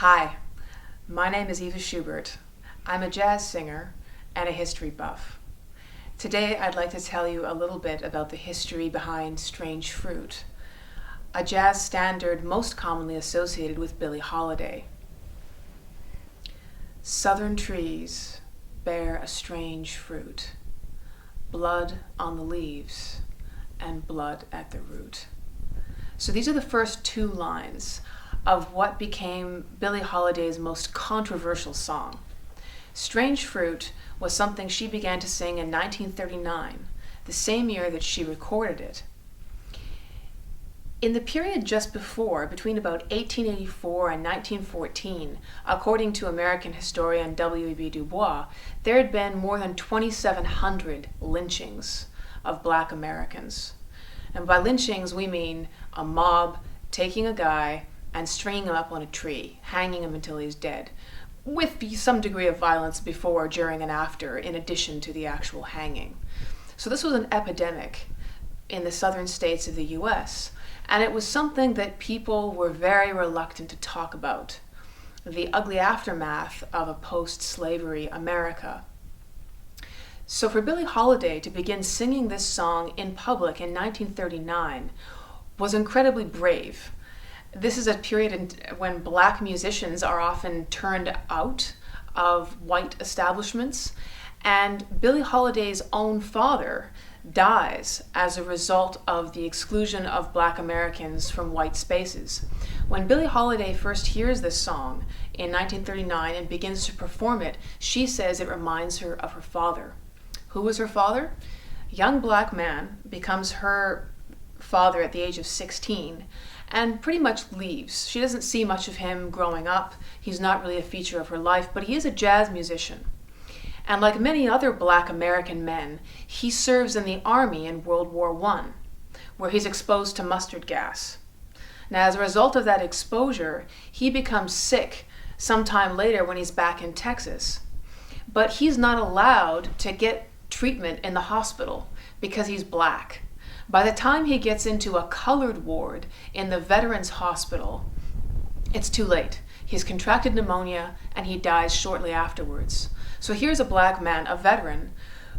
Hi, my name is Eva Schubert. I'm a jazz singer and a history buff. Today I'd like to tell you a little bit about the history behind Strange Fruit, a jazz standard most commonly associated with Billie Holiday. Southern trees bear a strange fruit, blood on the leaves and blood at the root. So these are the first two lines of what became Billie Holiday's most controversial song. Strange Fruit was something she began to sing in 1939, the same year that she recorded it. In the period just before, between about 1884 and 1914, according to American historian W.E.B. Du Bois, there had been more than 2,700 lynchings of Black Americans. And by lynchings, we mean a mob taking a guy and stringing him up on a tree, hanging him until he's dead, with some degree of violence before, during, and after, in addition to the actual hanging. So this was an epidemic in the southern states of the US, and it was something that people were very reluctant to talk about, the ugly aftermath of a post-slavery America. So for Billie Holiday to begin singing this song in public in 1939 was incredibly brave. This is a period when Black musicians are often turned out of white establishments, and Billie Holiday's own father dies as a result of the exclusion of Black Americans from white spaces. When Billie Holiday first hears this song in 1939 and begins to perform it, she says it reminds her of her father. Who was her father? A young Black man becomes her father at the age of 16 and pretty much leaves. She doesn't see much of him growing up. He's not really a feature of her life, but he is a jazz musician. And like many other Black American men, he serves in the army in World War I, where he's exposed to mustard gas. Now, as a result of that exposure, he becomes sick sometime later when he's back in Texas. But he's not allowed to get treatment in the hospital because he's Black. By the time he gets into a colored ward in the Veterans Hospital, it's too late. He's contracted pneumonia and he dies shortly afterwards. So here's a Black man, a veteran,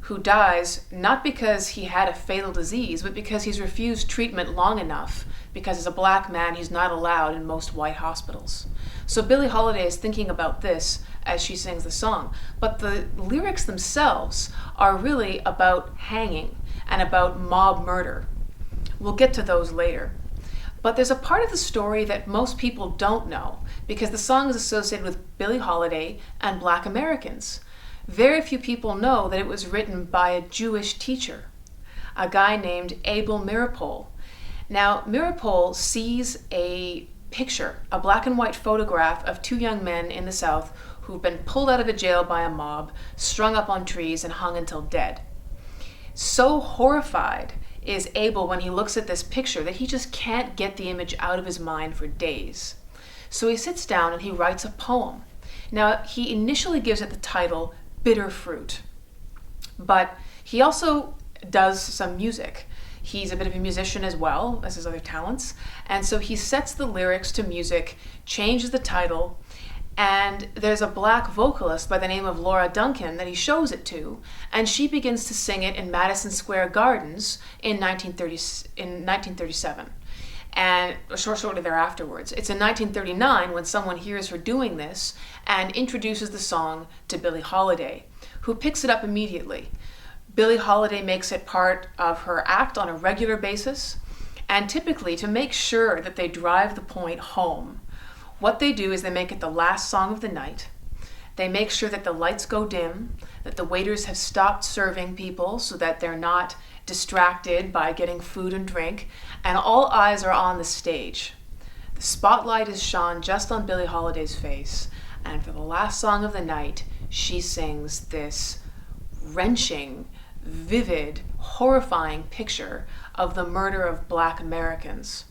who dies not because he had a fatal disease, but because he's refused treatment long enough, because as a Black man he's not allowed in most white hospitals. So Billie Holiday is thinking about this as she sings the song. But the lyrics themselves are really about hanging and about mob murder. We'll get to those later. But there's a part of the story that most people don't know, because the song is associated with Billie Holiday and Black Americans. Very few people know that it was written by a Jewish teacher, a guy named Abel Meeropol. Now, Meeropol sees a picture, a black and white photograph of two young men in the South who've been pulled out of a jail by a mob, strung up on trees, and hung until dead. So horrified is Abel when he looks at this picture that he just can't get the image out of his mind for days. So he sits down and he writes a poem. Now, he initially gives it the title Bitter Fruit, but he also does some music. He's a bit of a musician as well as his other talents, and so he sets the lyrics to music, changes the title, and there's a Black vocalist by the name of Laura Duncan that he shows it to, and she begins to sing it in Madison Square Gardens in 1937, and shortly thereafterwards. It's in 1939 when someone hears her doing this and introduces the song to Billie Holiday, who picks it up immediately. Billie Holiday makes it part of her act on a regular basis, and typically, to make sure that they drive the point home, what they do is they make it the last song of the night. They make sure that the lights go dim, that the waiters have stopped serving people so that they're not distracted by getting food and drink, and all eyes are on the stage. The spotlight is shone just on Billie Holiday's face, and for the last song of the night, she sings this wrenching, vivid, horrifying picture of the murder of Black Americans.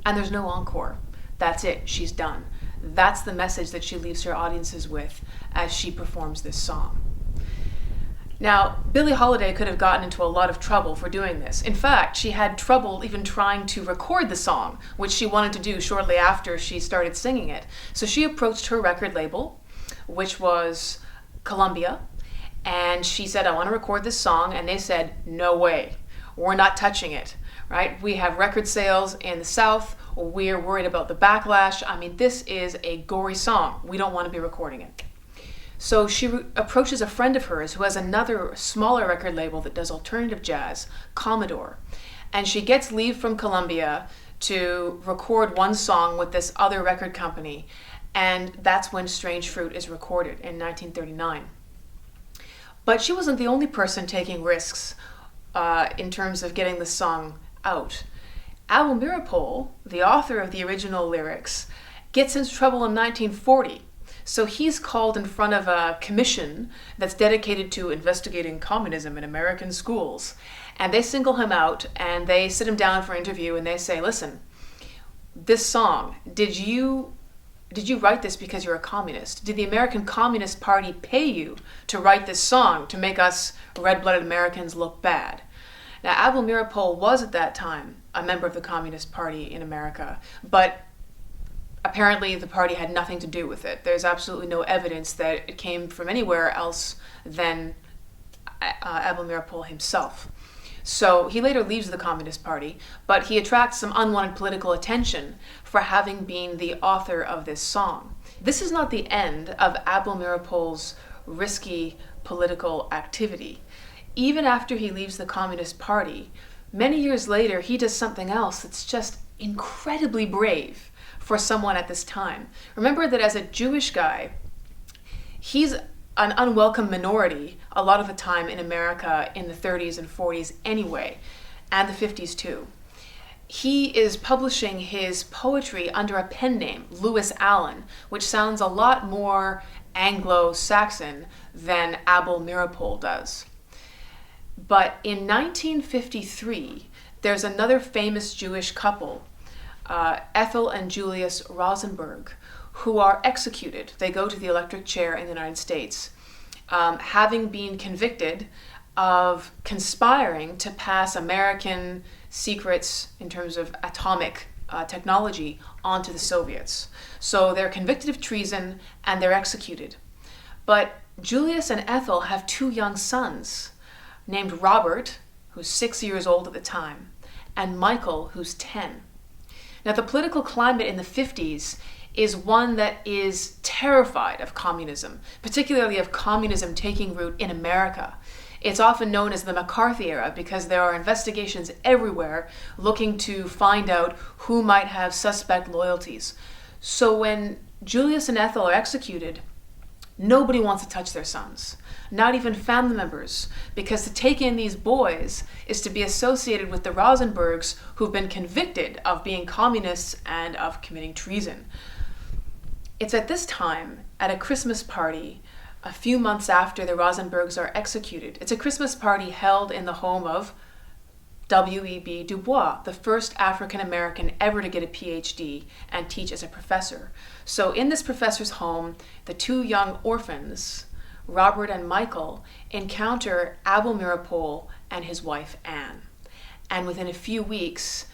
And there's no encore. That's it. She's done. That's the message that she leaves her audiences with as she performs this song. Now, Billie Holiday could have gotten into a lot of trouble for doing this. In fact, she had trouble even trying to record the song, which she wanted to do shortly after she started singing it. So she approached her record label, which was Columbia, and she said, I want to record this song, and they said, no way, we're not touching it, right? We have record sales in the South, we're worried about the backlash. I mean, this is a gory song, we don't want to be recording it. So she approaches a friend of hers who has another smaller record label that does alternative jazz, Commodore. And she gets leave from Columbia to record one song with this other record company. And that's when Strange Fruit is recorded in 1939. But she wasn't the only person taking risks in terms of getting the song out. Abel Meeropol, the author of the original lyrics, gets into trouble in 1940. So he's called in front of a commission that's dedicated to investigating communism in American schools. And they single him out and they sit him down for an interview and they say, listen, this song, did you write this because you're a communist? Did the American Communist Party pay you to write this song to make us red-blooded Americans look bad? Now, Abel Meeropol was at that time a member of the Communist Party in America, but apparently the party had nothing to do with it. There's absolutely no evidence that it came from anywhere else than Abel Meeropol himself. So he later leaves the Communist Party, but he attracts some unwanted political attention for having been the author of this song. This is not the end of Abel Meeropol's risky political activity. Even after he leaves the Communist Party, many years later he does something else that's just incredibly brave for someone at this time. Remember that as a Jewish guy, he's an unwelcome minority a lot of the time in America in the 30s and 40s anyway, and the 50s too. He is publishing his poetry under a pen name, Lewis Allen, which sounds a lot more Anglo-Saxon than Abel Meeropol does. But in 1953, there's another famous Jewish couple, Ethel and Julius Rosenberg, who are executed. They go to the electric chair in the United States, having been convicted of conspiring to pass American secrets in terms of atomic technology onto the Soviets. So they're convicted of treason and they're executed. But Julius and Ethel have two young sons named Robert, who's 6 years old at the time, and Michael, who's 10. Now, the political climate in the 50s is one that is terrified of communism, particularly of communism taking root in America. It's often known as the McCarthy era because there are investigations everywhere looking to find out who might have suspect loyalties. So when Julius and Ethel are executed, nobody wants to touch their sons, not even family members, because to take in these boys is to be associated with the Rosenbergs who've been convicted of being communists and of committing treason. It's at this time, at a Christmas party, a few months after the Rosenbergs are executed. It's a Christmas party held in the home of W.E.B. Du Bois, the first African American ever to get a PhD and teach as a professor. So in this professor's home, the two young orphans, Robert and Michael, encounter Abel Meeropol and his wife Anne. And within a few weeks,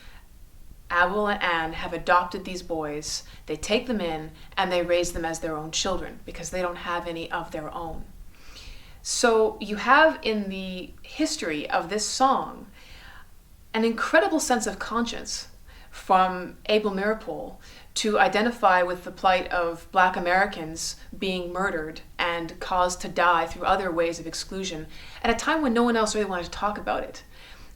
Abel and Anne have adopted these boys. They take them in and they raise them as their own children because they don't have any of their own. So you have in the history of this song an incredible sense of conscience from Abel Meeropol to identify with the plight of Black Americans being murdered and caused to die through other ways of exclusion at a time when no one else really wanted to talk about it.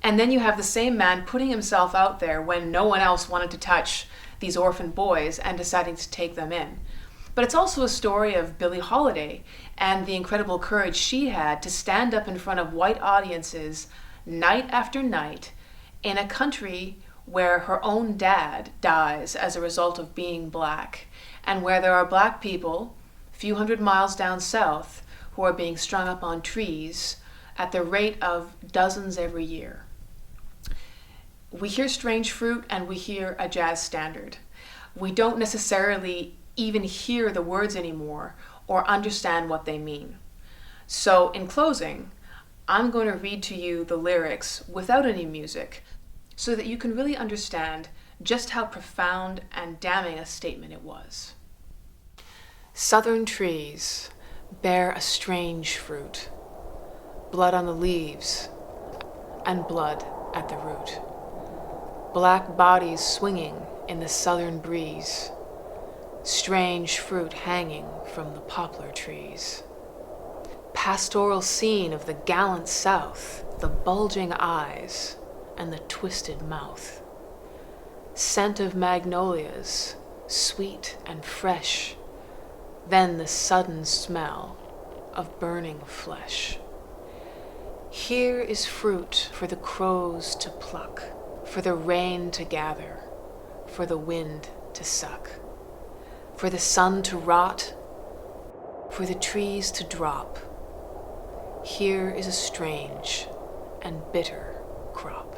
And then you have the same man putting himself out there when no one else wanted to touch these orphan boys and deciding to take them in. But it's also a story of Billie Holiday and the incredible courage she had to stand up in front of white audiences night after night in a country where her own dad dies as a result of being Black, and where there are Black people a few hundred miles down south who are being strung up on trees at the rate of dozens every year. We hear Strange Fruit and we hear a jazz standard. We don't necessarily even hear the words anymore or understand what they mean. So in closing, I'm going to read to you the lyrics without any music so that you can really understand just how profound and damning a statement it was. Southern trees bear a strange fruit, blood on the leaves and blood at the root. Black bodies swinging in the southern breeze, strange fruit hanging from the poplar trees. Pastoral scene of the gallant South, the bulging eyes and the twisted mouth. Scent of magnolias, sweet and fresh, then the sudden smell of burning flesh. Here is fruit for the crows to pluck, for the rain to gather, for the wind to suck, for the sun to rot, for the trees to drop. Here is a strange and bitter crop.